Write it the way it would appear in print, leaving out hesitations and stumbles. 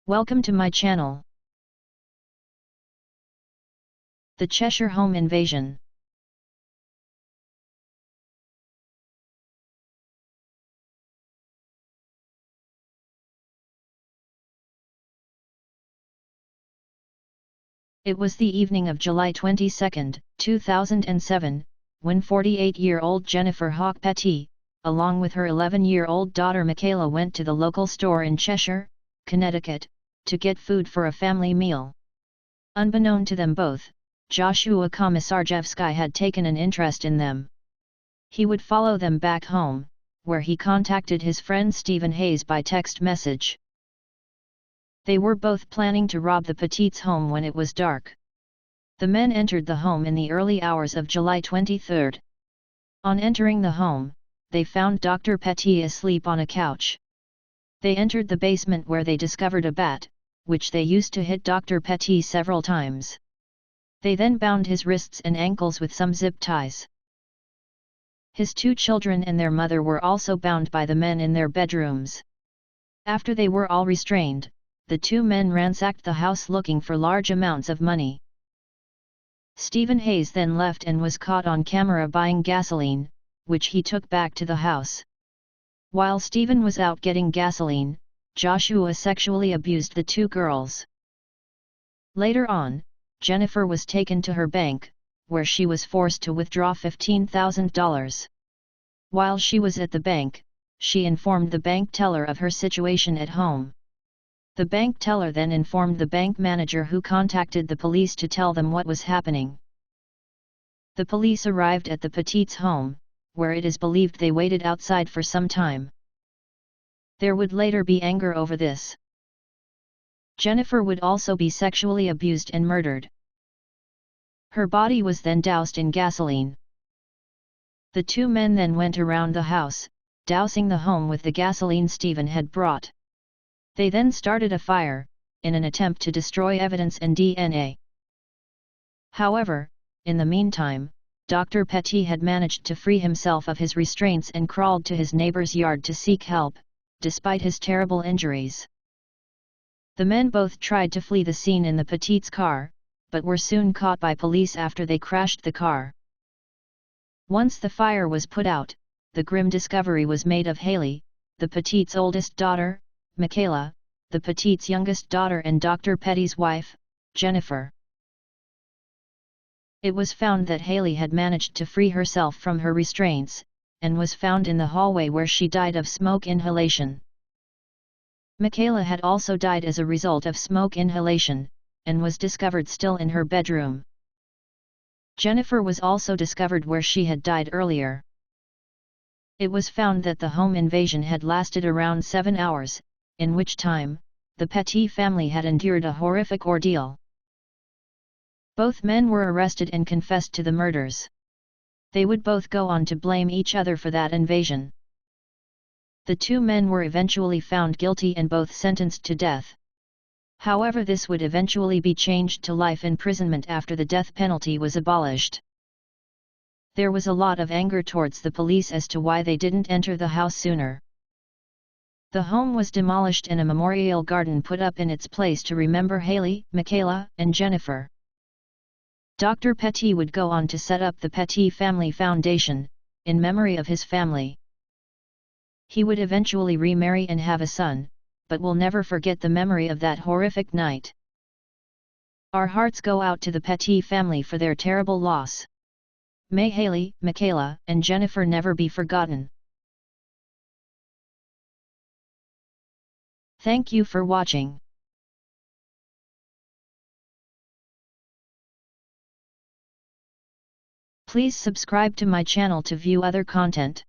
Welcome to my channel. The Cheshire Home Invasion. It was the evening of July 22, 2007, when 48-year-old Jennifer Hawk Petty, along with her 11-year-old daughter Michaela, went to the local store in Cheshire, Connecticut, to get food for a family meal. Unbeknown to them both, Joshua Komisarjevsky had taken an interest in them. He would follow them back home, where he contacted his friend Stephen Hayes by text message. They were both planning to rob the Petits' home when it was dark. The men entered the home in the early hours of July 23. On entering the home, they found Dr. Petty asleep on a couch. They entered the basement where they discovered a bat, which they used to hit Dr. Petty several times. They then bound his wrists and ankles with some zip ties. His 2 children and their mother were also bound by the men in their bedrooms. After they were all restrained, the 2 men ransacked the house looking for large amounts of money. Stephen Hayes then left and was caught on camera buying gasoline, which he took back to the house. While Stephen was out getting gasoline, Joshua sexually abused the 2 girls. Later on, Jennifer was taken to her bank, where she was forced to withdraw $15,000. While she was at the bank, she informed the bank teller of her situation at home. The bank teller then informed the bank manager, who contacted the police to tell them what was happening. The police arrived at the Petits' home, where it is believed they waited outside for some time. There would later be anger over this. Jennifer would also be sexually abused and murdered. Her body was then doused in gasoline. The 2 men then went around the house, dousing the home with the gasoline Stephen had brought. They then started a fire, in an attempt to destroy evidence and DNA. However, in the meantime, Dr. Petty had managed to free himself of his restraints and crawled to his neighbor's yard to seek help, despite his terrible injuries. The men both tried to flee the scene in the Petits' car, but were soon caught by police after they crashed the car. Once the fire was put out, the grim discovery was made of Haley, the Petits' oldest daughter, Michaela, the Petits' youngest daughter, and Dr. Petty's wife, Jennifer. It was found that Haley had managed to free herself from her restraints, and was found in the hallway where she died of smoke inhalation. Michaela had also died as a result of smoke inhalation, and was discovered still in her bedroom. Jennifer was also discovered where she had died earlier. It was found that the home invasion had lasted around 7 hours, in which time, the Petty family had endured a horrific ordeal. Both men were arrested and confessed to the murders. They would both go on to blame each other for that invasion. The 2 men were eventually found guilty and both sentenced to death. However, this would eventually be changed to life imprisonment after the death penalty was abolished. There was a lot of anger towards the police as to why they didn't enter the house sooner. The home was demolished and a memorial garden put up in its place to remember Haley, Michaela, and Jennifer. Dr. Petty would go on to set up the Petty Family Foundation, in memory of his family. He would eventually remarry and have a son, but will never forget the memory of that horrific night. Our hearts go out to the Petty family for their terrible loss. May Haley, Michaela, and Jennifer never be forgotten. Thank you for watching. Please subscribe to my channel to view other content.